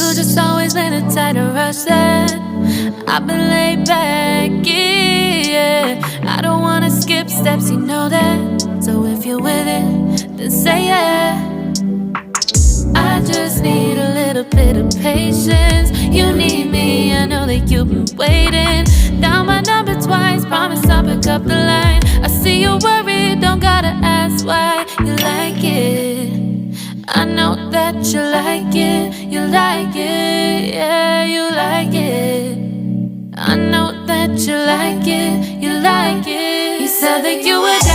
You just always been a tighter rush that I've been laid back, yeah. I don't wanna skip steps, you know that. So if you're with it, then say yeah. I just need a little bit of patience. You need me, I know that you've been waiting. Down my number twice, promise I'll pick up the line. I see you worried, don't gotta ask why. You like it, I know that you like it. You like it, yeah, you like it. I know that you like it, you like it. You said that you would